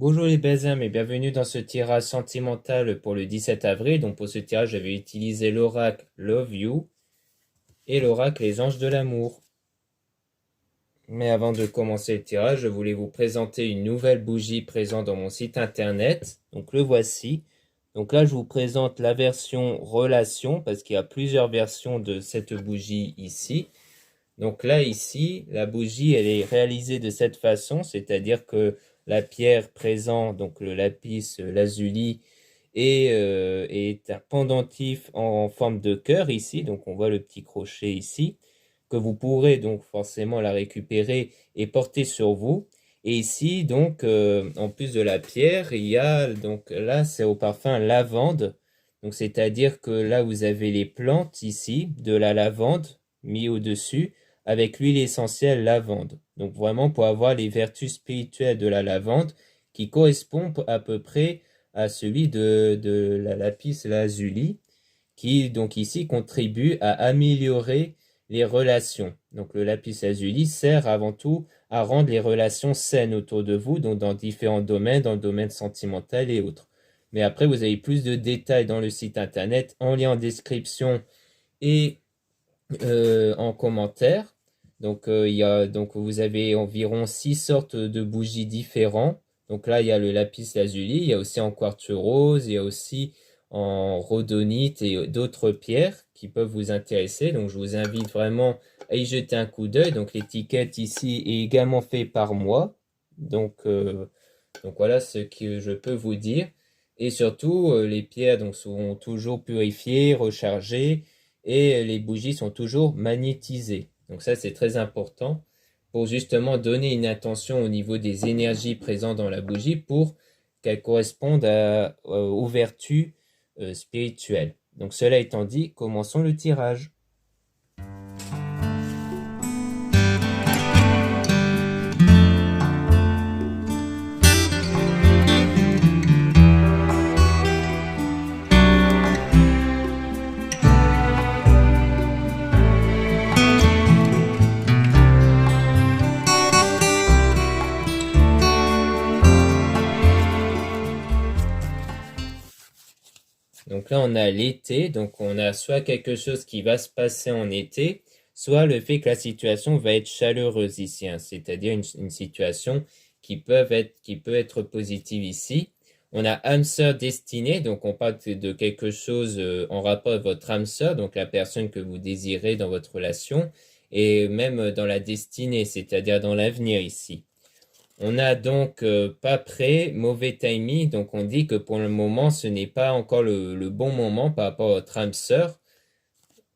Bonjour les âmes et bienvenue dans ce tirage sentimental pour le 17 avril. Donc pour ce tirage, j'avais utilisé l'oracle Love You et l'oracle Les Anges de l'amour. Mais avant de commencer le tirage, je voulais vous présenter une nouvelle bougie présente dans mon site internet. Donc le voici. Donc là, je vous présente la version relation parce qu'il y a plusieurs versions de cette bougie ici. Donc là, ici, la bougie, elle est réalisée de cette façon, c'est-à-dire que la pierre présente, donc le lapis lazuli, est un pendentif en forme de cœur ici. Donc on voit le petit crochet ici, que vous pourrez donc forcément la récupérer et porter sur vous. Et ici, donc, en plus de la pierre, il y a, donc là, c'est au parfum lavande. Donc c'est-à-dire que là, vous avez les plantes ici, de la lavande mis au-dessus avec l'huile essentielle lavande. Donc vraiment pour avoir les vertus spirituelles de la lavande qui correspondent à peu près à celui de la lapis lazuli qui donc ici contribue à améliorer les relations. Donc le lapis lazuli sert avant tout à rendre les relations saines autour de vous, donc dans différents domaines, dans le domaine sentimental et autres. Mais après, vous avez plus de détails dans le site internet, en lien en description et en commentaire. Donc, donc vous avez environ 6 sortes de bougies différentes. Donc là, il y a le lapis lazuli, il y a aussi en quartz rose, il y a aussi en rhodonite et d'autres pierres qui peuvent vous intéresser. Donc je vous invite vraiment à y jeter un coup d'œil. Donc l'étiquette ici est également faite par moi. Donc voilà ce que je peux vous dire. Et surtout, les pierres donc, sont toujours purifiées, rechargées et les bougies sont toujours magnétisées. Donc ça, c'est très important pour justement donner une intention au niveau des énergies présentes dans la bougie pour qu'elles correspondent aux vertus spirituelles. Donc cela étant dit, commençons le tirage. Donc là, on a l'été, donc on a soit quelque chose qui va se passer en été, soit le fait que la situation va être chaleureuse ici, hein, c'est-à-dire une situation qui peut être positive ici. On a âme sœur destinée, donc on parle de quelque chose en rapport avec votre âme sœur, donc la personne que vous désirez dans votre relation, et même dans la destinée, c'est-à-dire dans l'avenir ici. On a donc pas prêt, mauvais timing, donc on dit que pour le moment ce n'est pas encore le bon moment par rapport à votre âme sœur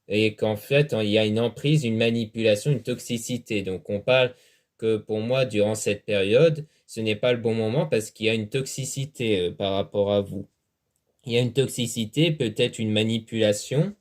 et qu'en fait il y a une emprise, une manipulation, une toxicité. Donc on parle que pour moi durant cette période ce n'est pas le bon moment parce qu'il y a une toxicité par rapport à vous. Il y a une toxicité, peut-être une manipulation.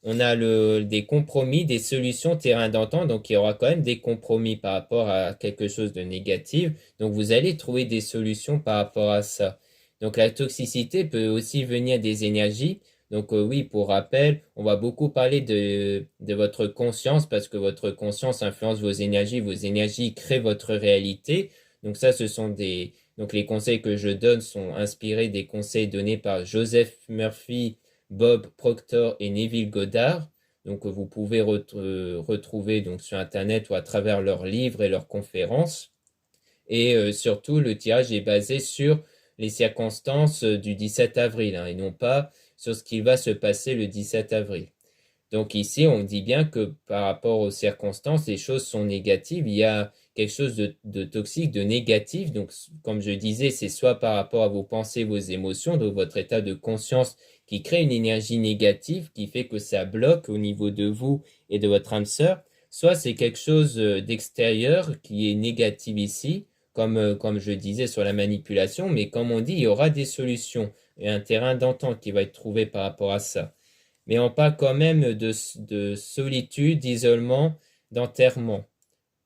On a des compromis, des solutions terrain d'entente, donc il y aura quand même des compromis par rapport à quelque chose de négatif. Donc vous allez trouver des solutions par rapport à ça. Donc la toxicité peut aussi venir des énergies. Donc oui, pour rappel, on va beaucoup parler de votre conscience parce que votre conscience influence vos énergies créent votre réalité. Donc ça, ce sont des... Donc les conseils que je donne sont inspirés des conseils donnés par Joseph Murphy, Bob Proctor et Neville Goddard, donc que vous pouvez retrouver donc sur Internet ou à travers leurs livres et leurs conférences. Et surtout, le tirage est basé sur les circonstances du 17 avril hein, et non pas sur ce qui va se passer le 17 avril. Donc ici, on dit bien que par rapport aux circonstances, les choses sont négatives. Il y a quelque chose de toxique, de négatif. Donc, comme je disais, c'est soit par rapport à vos pensées, vos émotions, donc votre état de conscience qui crée une énergie négative qui fait que ça bloque au niveau de vous et de votre âme sœur. Soit c'est quelque chose d'extérieur qui est négatif ici, comme je disais sur la manipulation, mais comme on dit, il y aura des solutions et un terrain d'entente qui va être trouvé par rapport à ça. Mais on parle quand même de solitude, d'isolement, d'enterrement,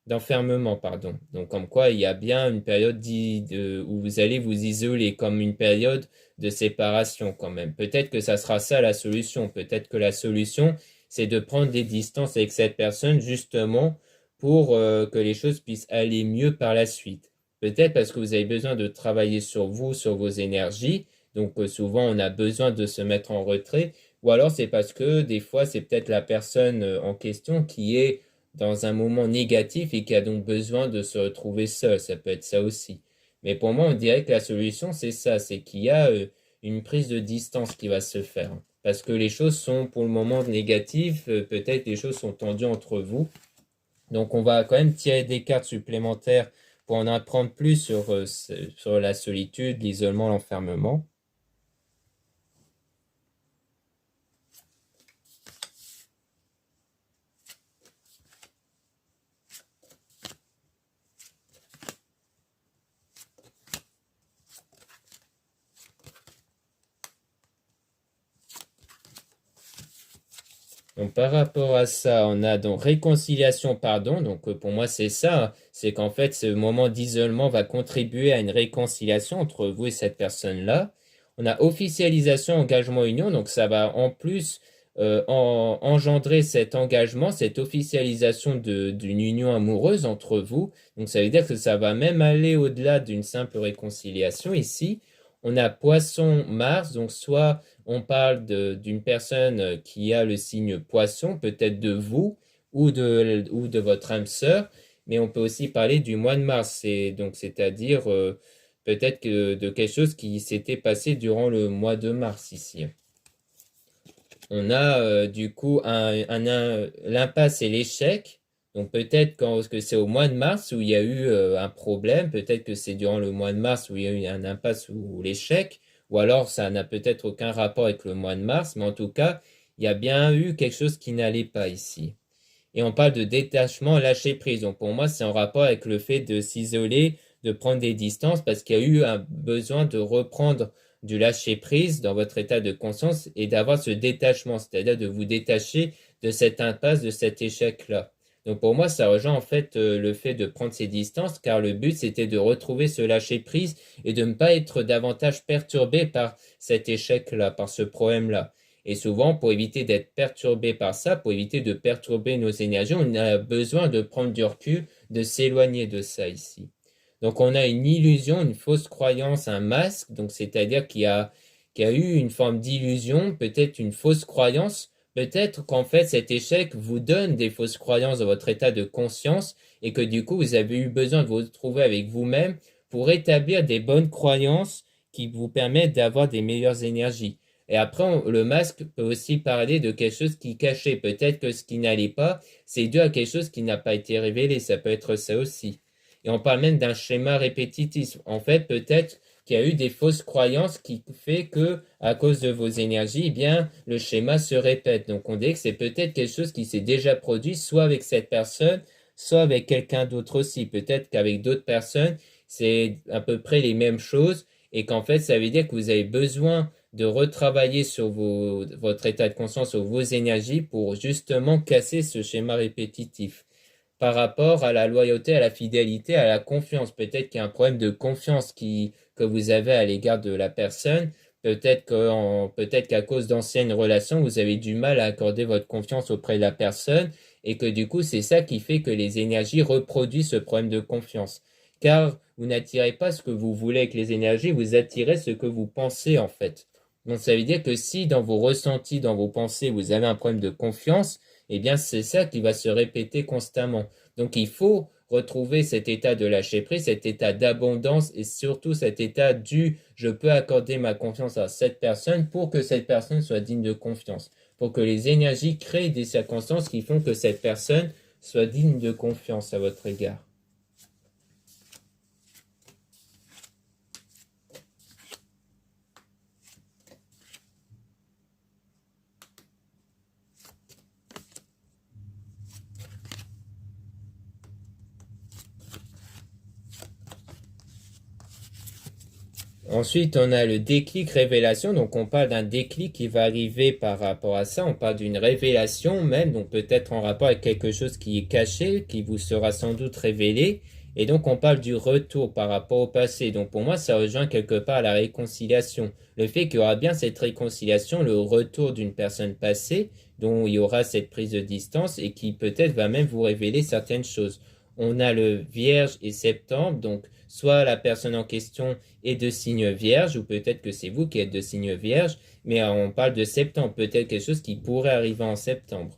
d'enfermement, pardon. Donc comme quoi il y a bien une période où vous allez vous isoler, comme une période de séparation quand même. Peut-être que ça sera ça la solution. Peut-être que la solution, c'est de prendre des distances avec cette personne justement pour que les choses puissent aller mieux par la suite. peut-être parce que vous avez besoin de travailler sur vous, sur vos énergies. Donc souvent, on a besoin de se mettre en retrait. Ou alors c'est parce que des fois, c'est peut-être la personne en question qui est dans un moment négatif et qui a donc besoin de se retrouver seule. Ça peut être ça aussi. Mais pour moi, on dirait que la solution, c'est ça, c'est qu'il y a une prise de distance qui va se faire. Parce que les choses sont pour le moment négatives, peut-être les choses sont tendues entre vous. Donc on va quand même tirer des cartes supplémentaires pour en apprendre plus sur la solitude, l'isolement, l'enfermement. Donc par rapport à ça, on a donc réconciliation, pardon. Donc pour moi c'est ça, hein. C'est qu'en fait ce moment d'isolement va contribuer à une réconciliation entre vous et cette personne-là. On a officialisation, engagement, union. Donc ça va en plus engendrer cet engagement, cette officialisation d'une union amoureuse entre vous. Donc ça veut dire que ça va même aller au-delà d'une simple réconciliation ici. On a Poisson, Mars, donc soit on parle d'une personne qui a le signe poisson, peut-être de vous ou de votre âme sœur, mais on peut aussi parler du mois de mars, c'est-à-dire peut-être que de quelque chose qui s'était passé durant le mois de mars ici. On a du coup l'impasse et l'échec. Donc peut-être que c'est au mois de mars où il y a eu un problème, peut-être que c'est durant le mois de mars où il y a eu un impasse ou l'échec, ou alors ça n'a peut-être aucun rapport avec le mois de mars, mais en tout cas, il y a bien eu quelque chose qui n'allait pas ici. Et on parle de détachement, lâcher prise. Donc pour moi, c'est en rapport avec le fait de s'isoler, de prendre des distances, parce qu'il y a eu un besoin de reprendre du lâcher prise dans votre état de conscience et d'avoir ce détachement, c'est-à-dire de vous détacher de cette impasse, de cet échec-là. Donc pour moi, ça rejoint en fait le fait de prendre ces distances, car le but c'était de retrouver ce lâcher prise et de ne pas être davantage perturbé par cet échec-là, par ce problème-là. Et souvent, pour éviter d'être perturbé par ça, pour éviter de perturber nos énergies, on a besoin de prendre du recul, de s'éloigner de ça ici. Donc, on a une illusion, une fausse croyance, un masque, donc c'est-à-dire qu'il y a eu une forme d'illusion, peut-être une fausse croyance, peut-être qu'en fait cet échec vous donne des fausses croyances dans votre état de conscience et que du coup vous avez eu besoin de vous retrouver avec vous-même pour établir des bonnes croyances qui vous permettent d'avoir des meilleures énergies. Et après, le masque peut aussi parler de quelque chose qui cachait. Peut-être que ce qui n'allait pas, c'est dû à quelque chose qui n'a pas été révélé. Ça peut être ça aussi. Et on parle même d'un schéma répétitif. En fait, peut-être qu'il y a eu des fausses croyances qui fait que, à cause de vos énergies, eh bien, le schéma se répète. Donc, on dit que c'est peut-être quelque chose qui s'est déjà produit, soit avec cette personne, soit avec quelqu'un d'autre aussi. Peut-être qu'avec d'autres personnes, c'est à peu près les mêmes choses et qu'en fait, ça veut dire que vous avez besoin de retravailler sur votre état de conscience, sur vos énergies pour justement casser ce schéma répétitif par rapport à la loyauté, à la fidélité, à la confiance. Peut-être qu'il y a un problème de confiance que vous avez à l'égard de la personne. Peut-être qu'à cause d'anciennes relations, vous avez du mal à accorder votre confiance auprès de la personne et que du coup, c'est ça qui fait que les énergies reproduisent ce problème de confiance. Car vous n'attirez pas ce que vous voulez avec les énergies, vous attirez ce que vous pensez en fait. Donc ça veut dire que si dans vos ressentis, dans vos pensées, vous avez un problème de confiance, eh bien c'est ça qui va se répéter constamment. Donc il faut retrouver cet état de lâcher prise, cet état d'abondance et surtout cet état du je peux accorder ma confiance à cette personne pour que cette personne soit digne de confiance, pour que les énergies créent des circonstances qui font que cette personne soit digne de confiance à votre égard. Ensuite, on a le déclic révélation. Donc, on parle d'un déclic qui va arriver par rapport à ça. On parle d'une révélation même, donc peut-être en rapport avec quelque chose qui est caché, qui vous sera sans doute révélé. Et donc, on parle du retour par rapport au passé. Donc, pour moi, ça rejoint quelque part la réconciliation. Le fait qu'il y aura bien cette réconciliation, le retour d'une personne passée, dont il y aura cette prise de distance et qui peut-être va même vous révéler certaines choses. On a le Vierge et Septembre, donc soit la personne en question est de signe vierge, ou peut-être que c'est vous qui êtes de signe vierge, mais on parle de septembre, peut-être quelque chose qui pourrait arriver en septembre,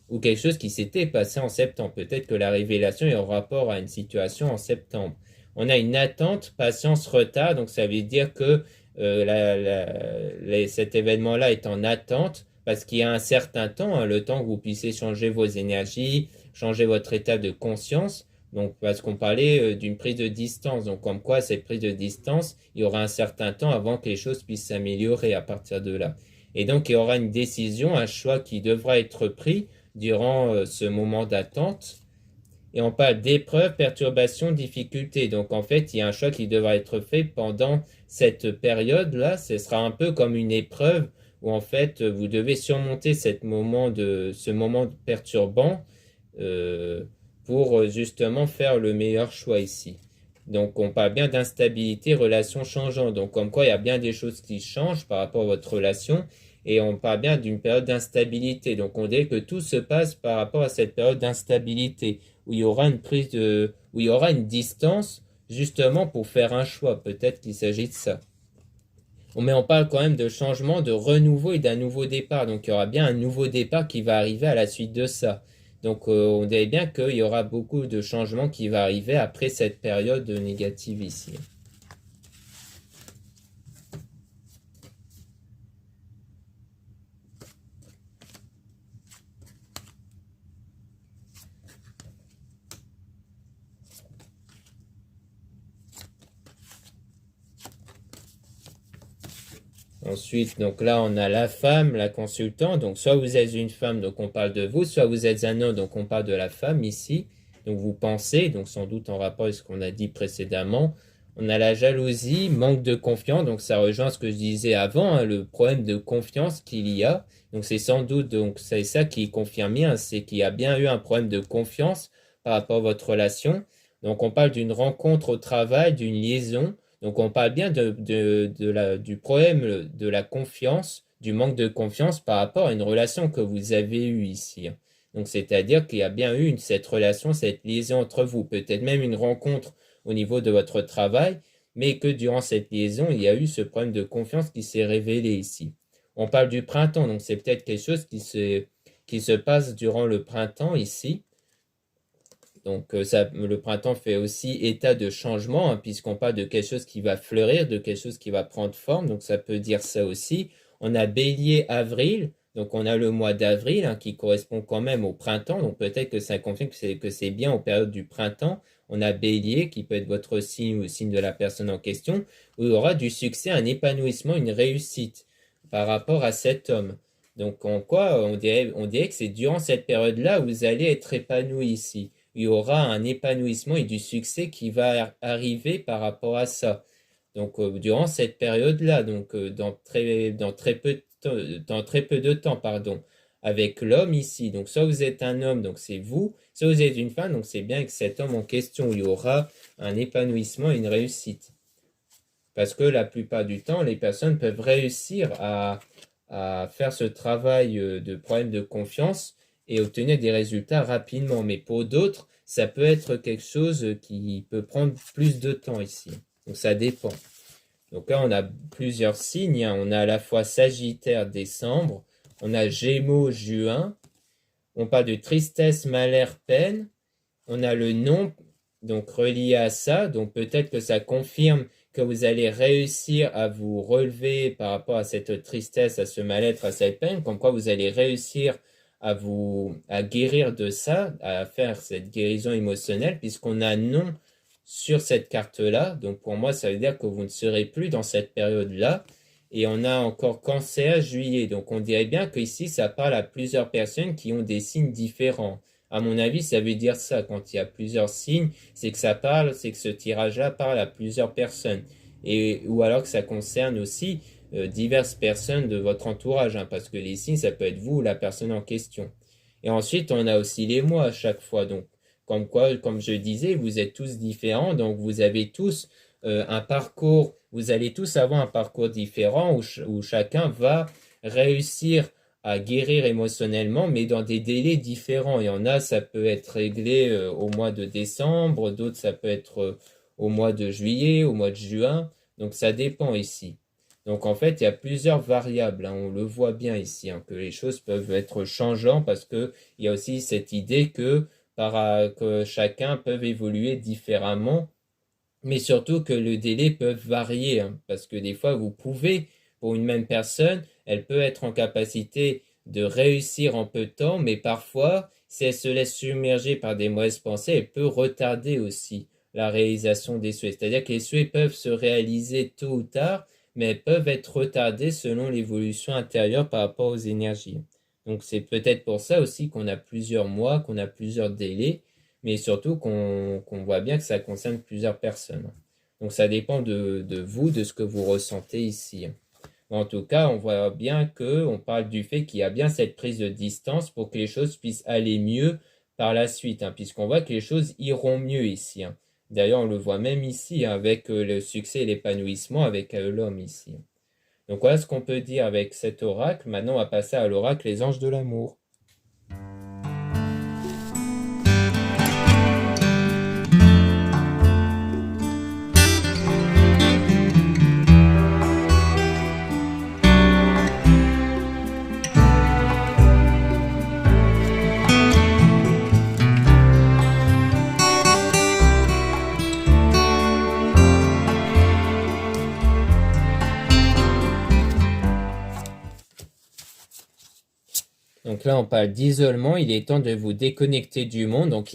ou quelque chose qui s'était passé en septembre. Peut-être que la révélation est en rapport à une situation en septembre. On a une attente, patience, retard, donc ça veut dire que cet événement-là est en attente parce qu'il y a un certain temps, hein, le temps que vous puissiez changer vos énergies, changer votre état de conscience. Donc, parce qu'on parlait d'une prise de distance. Donc, comme quoi, cette prise de distance, il y aura un certain temps avant que les choses puissent s'améliorer à partir de là. Et donc, il y aura une décision, un choix qui devra être pris durant ce moment d'attente. Et on parle d'épreuves, perturbations, difficultés. Donc, en fait, il y a un choix qui devra être fait pendant cette période-là. Ce sera un peu comme une épreuve où, en fait, vous devez surmonter ce moment perturbant pour justement faire le meilleur choix ici. Donc, on parle bien d'instabilité, relations changeantes. Donc, comme quoi, il y a bien des choses qui changent par rapport à votre relation. Et on parle bien d'une période d'instabilité. Donc, on dit que tout se passe par rapport à cette période d'instabilité, où il y aura où il y aura une distance, justement pour faire un choix. Peut-être qu'il s'agit de ça. Mais on parle quand même de changement, de renouveau et d'un nouveau départ. Donc, il y aura bien un nouveau départ qui va arriver à la suite de ça. Donc, on dirait bien qu'il y aura beaucoup de changements qui vont arriver après cette période négative ici. Ensuite, donc là, on a la femme, la consultante. Donc, soit vous êtes une femme, donc on parle de vous, soit vous êtes un homme, donc on parle de la femme ici. Donc, vous pensez, donc sans doute en rapport avec ce qu'on a dit précédemment. On a la jalousie, manque de confiance. Donc, ça rejoint ce que je disais avant, hein, le problème de confiance qu'il y a. Donc, c'est sans doute, donc c'est ça qui confirme bien, c'est qu'il y a bien eu un problème de confiance par rapport à votre relation. Donc, on parle d'une rencontre au travail, d'une liaison. Donc, on parle bien du problème de la confiance, du manque de confiance par rapport à une relation que vous avez eue ici. Donc, c'est-à-dire qu'il y a bien eu cette relation, cette liaison entre vous, peut-être même une rencontre au niveau de votre travail, mais que durant cette liaison, il y a eu ce problème de confiance qui s'est révélé ici. On parle du printemps, donc c'est peut-être quelque chose qui se passe durant le printemps ici. Donc le printemps fait aussi état de changement, hein, puisqu'on parle de quelque chose qui va fleurir, de quelque chose qui va prendre forme, donc ça peut dire ça aussi. On a Bélier, Avril, donc on a le mois d'avril, hein, qui correspond quand même au printemps, donc peut-être que ça confirme que c'est bien aux périodes du printemps. On a Bélier, qui peut être votre signe ou le signe de la personne en question, où il y aura du succès, un épanouissement, une réussite par rapport à cet homme. Donc en quoi on dirait que c'est durant cette période-là où vous allez être épanoui ici. Il y aura un épanouissement et du succès qui va arriver par rapport à ça. Donc, durant cette période-là, donc dans très peu de temps, pardon, avec l'homme ici. Donc, soit vous êtes un homme, donc c'est vous, soit vous êtes une femme, donc c'est bien que cet homme en question, il y aura un épanouissement et une réussite. Parce que la plupart du temps, les personnes peuvent réussir à faire ce travail de problème de confiance et obtenir des résultats rapidement. Mais pour d'autres, ça peut être quelque chose qui peut prendre plus de temps ici. Donc ça dépend. Donc là, on a plusieurs signes, hein. On a à la fois Sagittaire, décembre. On a Gémeaux, juin. On parle de tristesse, malheur, peine. On a le nom, donc relié à ça. Donc peut-être que ça confirme que vous allez réussir à vous relever par rapport à cette tristesse, à ce mal-être, à cette peine. Comme quoi vous allez réussir à guérir de ça, à faire cette guérison émotionnelle, puisqu'on a non sur cette carte-là. Donc pour moi, ça veut dire que vous ne serez plus dans cette période-là. Et on a encore Cancer, Juillet. Donc on dirait bien qu'ici, ça parle à plusieurs personnes qui ont des signes différents. À mon avis, ça veut dire ça. Quand il y a plusieurs signes, c'est que c'est que ce tirage-là parle à plusieurs personnes. Ou alors que ça concerne aussi diverses personnes de votre entourage, hein, parce que les signes, ça peut être vous ou la personne en question. Et ensuite, on a aussi les mois à chaque fois. Donc, comme quoi, comme je disais, vous êtes tous différents, donc vous avez tous un parcours, vous allez tous avoir un parcours différent où chacun va réussir à guérir émotionnellement, mais dans des délais différents. Il y en a, ça peut être réglé au mois de décembre, d'autres, ça peut être au mois de juillet, au mois de juin. Donc ça dépend ici. Donc en fait, il y a plusieurs variables, hein, on le voit bien ici, hein, que les choses peuvent être changeantes parce que il y a aussi cette idée que chacun peut évoluer différemment, mais surtout que le délai peut varier, hein, parce que des fois, vous pouvez, pour une même personne, elle peut être en capacité de réussir en peu de temps, mais parfois, si elle se laisse submerger par des mauvaises pensées, elle peut retarder aussi la réalisation des souhaits. C'est-à-dire que les souhaits peuvent se réaliser tôt ou tard, mais elles peuvent être retardées selon l'évolution intérieure par rapport aux énergies. Donc c'est peut-être pour ça aussi qu'on a plusieurs mois, qu'on a plusieurs délais, mais surtout qu'on voit bien que ça concerne plusieurs personnes. Donc ça dépend de vous, de ce que vous ressentez ici. En tout cas, on voit bien que on parle du fait qu'il y a bien cette prise de distance pour que les choses puissent aller mieux par la suite, hein, puisqu'on voit que les choses iront mieux ici, hein. D'ailleurs, on le voit même ici, hein, avec le succès et l'épanouissement avec l'homme ici. Donc voilà ce qu'on peut dire avec cet oracle. Maintenant, on va passer à l'oracle Les Anges de l'amour. Donc là, on parle d'isolement. Il est temps de vous déconnecter du monde. Donc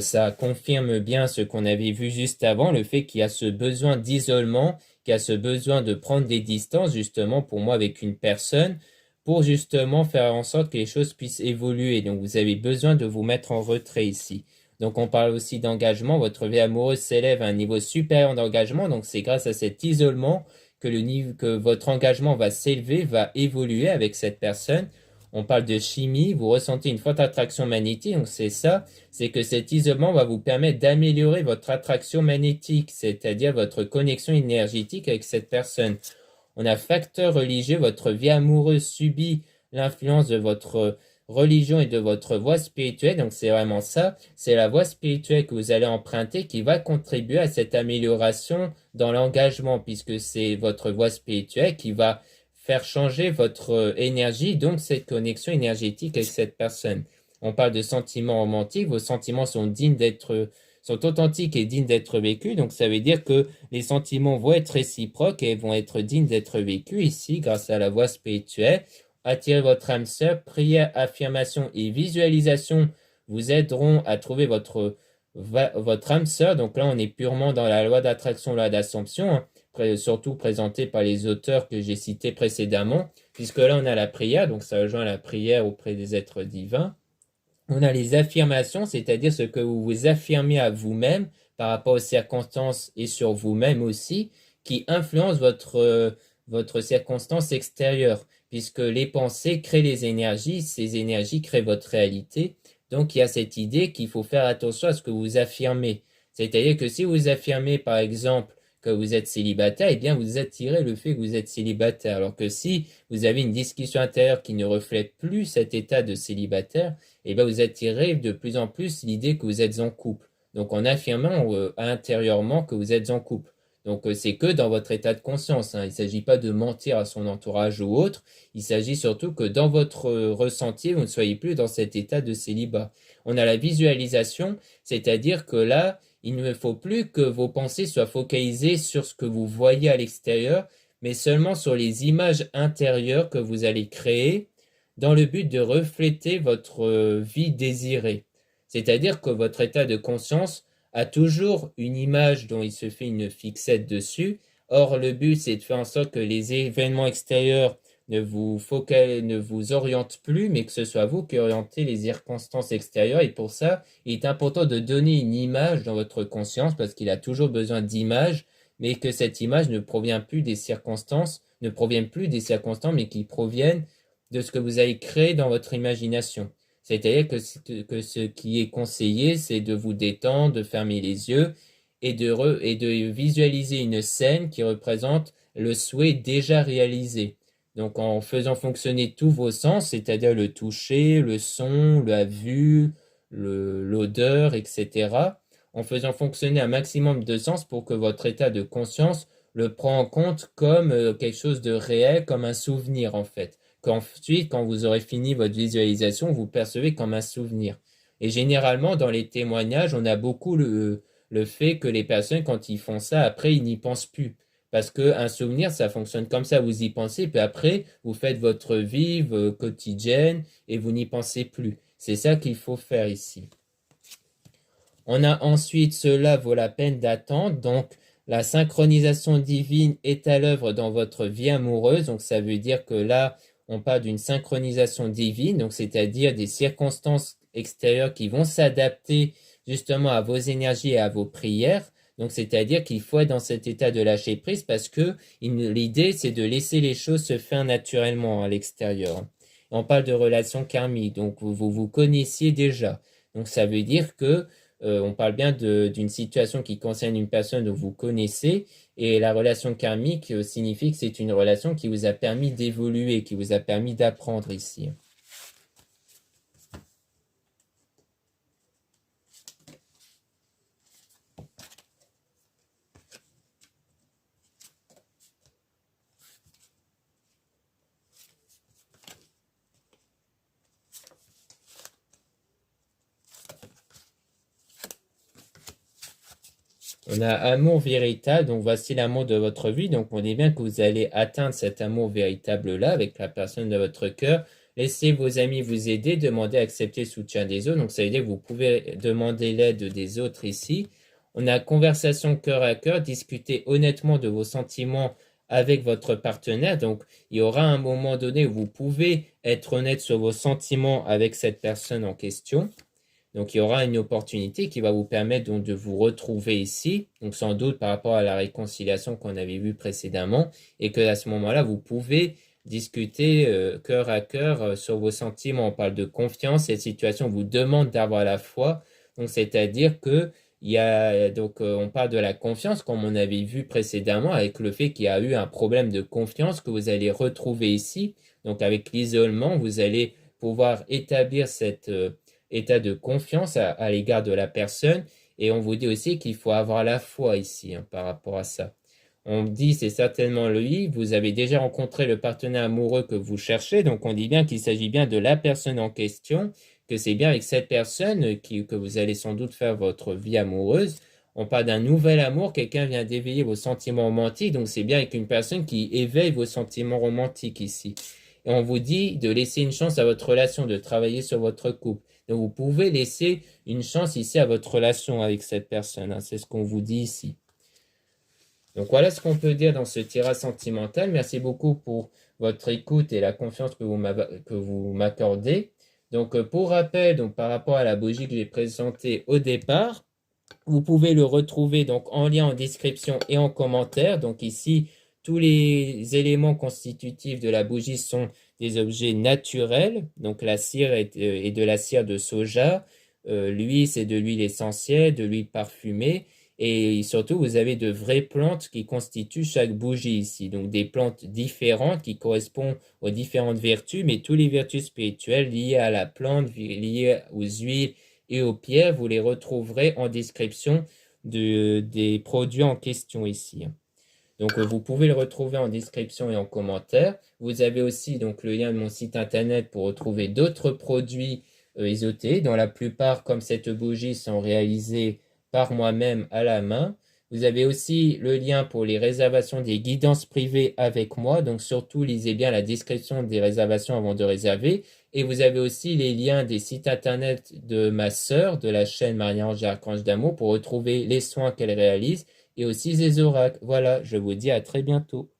ça confirme bien ce qu'on avait vu juste avant, le fait qu'il y a ce besoin d'isolement, qu'il y a ce besoin de prendre des distances, justement, pour moi, avec une personne, pour justement faire en sorte que les choses puissent évoluer. Donc vous avez besoin de vous mettre en retrait ici. Donc on parle aussi d'engagement. Votre vie amoureuse s'élève à un niveau supérieur d'engagement. Donc c'est grâce à cet isolement que votre engagement va s'élever, va évoluer avec cette personne. On parle de chimie, vous ressentez une forte attraction magnétique, donc c'est ça, c'est que cet isolement va vous permettre d'améliorer votre attraction magnétique, c'est-à-dire votre connexion énergétique avec cette personne. On a facteur religieux, votre vie amoureuse subit l'influence de votre religion et de votre voie spirituelle, donc c'est vraiment ça, c'est la voie spirituelle que vous allez emprunter qui va contribuer à cette amélioration dans l'engagement, puisque c'est votre voie spirituelle qui va faire changer votre énergie, donc cette connexion énergétique avec cette personne. On parle de sentiments romantiques, vos sentiments sont authentiques et dignes d'être vécus, donc ça veut dire que les sentiments vont être réciproques et vont être dignes d'être vécus ici grâce à la voie spirituelle. Attirez votre âme sœur, prière, affirmation et visualisation vous aideront à trouver votre âme sœur. Donc là, on est purement dans la loi d'attraction, loi d'assomption, hein, surtout présenté par les auteurs que j'ai cités précédemment, puisque là on a la prière, donc ça rejoint la prière auprès des êtres divins. On a les affirmations, c'est-à-dire ce que vous vous affirmez à vous-même par rapport aux circonstances et sur vous-même aussi, qui influencent votre circonstance extérieure, puisque les pensées créent les énergies, ces énergies créent votre réalité. Donc il y a cette idée qu'il faut faire attention à ce que vous affirmez. C'est-à-dire que si vous affirmez par exemple que vous êtes célibataire, eh bien vous attirez le fait que vous êtes célibataire. Alors que si vous avez une discussion intérieure qui ne reflète plus cet état de célibataire, eh bien vous attirez de plus en plus l'idée que vous êtes en couple. Donc en affirmant intérieurement que vous êtes en couple. Donc c'est que dans votre état de conscience, hein. Il ne s'agit pas de mentir à son entourage ou autre. Il s'agit surtout que dans votre ressenti, vous ne soyez plus dans cet état de célibat. On a la visualisation, c'est-à-dire que là, il ne faut plus que vos pensées soient focalisées sur ce que vous voyez à l'extérieur, mais seulement sur les images intérieures que vous allez créer dans le but de refléter votre vie désirée. C'est-à-dire que votre état de conscience a toujours une image dont il se fait une fixette dessus. Or, le but, c'est de faire en sorte que les événements extérieurs ne vous orientent plus, mais que ce soit vous qui orientez les circonstances extérieures. Et pour ça, il est important de donner une image dans votre conscience, parce qu'il a toujours besoin d'images, mais que cette image ne provient plus des circonstances, ne provienne plus des circonstances, mais qui proviennent de ce que vous avez créé dans votre imagination. C'est-à-dire que ce qui est conseillé, c'est de vous détendre, de fermer les yeux et de visualiser une scène qui représente le souhait déjà réalisé. Donc en faisant fonctionner tous vos sens, c'est-à-dire le toucher, le son, la vue, l'odeur, etc., en faisant fonctionner un maximum de sens pour que votre état de conscience le prend en compte comme quelque chose de réel, comme un souvenir en fait. Qu'ensuite, quand vous aurez fini votre visualisation, vous percevez comme un souvenir. Et généralement, dans les témoignages, on a beaucoup le fait que les personnes, quand ils font ça, après, ils n'y pensent plus. Parce qu'un souvenir, ça fonctionne comme ça, vous y pensez, puis après, vous faites votre vie quotidienne et vous n'y pensez plus. C'est ça qu'il faut faire ici. On a ensuite cela vaut la peine d'attendre. Donc, la synchronisation divine est à l'œuvre dans votre vie amoureuse. Donc, ça veut dire que là, on parle d'une synchronisation divine, donc c'est-à-dire des circonstances extérieures qui vont s'adapter justement à vos énergies et à vos prières. Donc, c'est-à-dire qu'il faut être dans cet état de lâcher prise parce que l'idée, c'est de laisser les choses se faire naturellement à l'extérieur. On parle de relations karmiques, donc vous connaissiez déjà. Donc, ça veut dire que on parle bien d'une situation qui concerne une personne que vous connaissez et la relation karmique signifie que c'est une relation qui vous a permis d'évoluer, qui vous a permis d'apprendre ici. On a amour véritable, donc voici l'amour de votre vie. Donc on dit bien que vous allez atteindre cet amour véritable-là avec la personne de votre cœur. Laissez vos amis vous aider, demandez à accepter le soutien des autres. Donc ça veut dire que vous pouvez demander l'aide des autres ici. On a conversation cœur à cœur, discuter honnêtement de vos sentiments avec votre partenaire. Donc il y aura un moment donné où vous pouvez être honnête sur vos sentiments avec cette personne en question. Donc, il y aura une opportunité qui va vous permettre donc de vous retrouver ici, donc sans doute par rapport à la réconciliation qu'on avait vue précédemment, et que à ce moment-là, vous pouvez discuter cœur à cœur sur vos sentiments. On parle de confiance, cette situation vous demande d'avoir la foi, donc c'est-à-dire que il y a donc on parle de la confiance comme on avait vu précédemment avec le fait qu'il y a eu un problème de confiance que vous allez retrouver ici. Donc avec l'isolement, vous allez pouvoir établir cet état de confiance à l'égard de la personne. Et on vous dit aussi qu'il faut avoir la foi ici par rapport à ça. On dit c'est certainement lui, vous avez déjà rencontré le partenaire amoureux que vous cherchez, donc on dit bien qu'il s'agit bien de la personne en question, que c'est bien avec cette personne que vous allez sans doute faire votre vie amoureuse. On parle d'un nouvel amour, quelqu'un vient d'éveiller vos sentiments romantiques, donc c'est bien avec une personne qui éveille vos sentiments romantiques ici. Et on vous dit de laisser une chance à votre relation, de travailler sur votre couple. Donc vous pouvez laisser une chance ici à votre relation avec cette personne, c'est ce qu'on vous dit ici. Donc voilà ce qu'on peut dire dans ce tirage sentimental. Merci beaucoup pour votre écoute et la confiance que vous m'accordez. Donc pour rappel, donc par rapport à la bougie que j'ai présentée au départ, vous pouvez le retrouver donc en lien en description et en commentaire. Donc ici, tous les éléments constitutifs de la bougie sont des objets naturels. Donc la cire est de la cire de soja. L'huile, c'est de l'huile essentielle, de l'huile parfumée. Et surtout, vous avez de vraies plantes qui constituent chaque bougie ici. Donc des plantes différentes qui correspondent aux différentes vertus, mais toutes les vertus spirituelles liées à la plante, liées aux huiles et aux pierres, vous les retrouverez en description des produits en question ici. Donc vous pouvez le retrouver en description et en commentaire. Vous avez aussi donc le lien de mon site internet pour retrouver d'autres produits ésotériques, dont la plupart, comme cette bougie, sont réalisés par moi-même à la main. Vous avez aussi le lien pour les réservations des guidances privées avec moi. Donc surtout, lisez bien la description des réservations avant de réserver. Et vous avez aussi les liens des sites internet de ma sœur, de la chaîne Marie-Ange et Archange d'Amour, pour retrouver les soins qu'elle réalise et aussi les oracles. Voilà, je vous dis à très bientôt.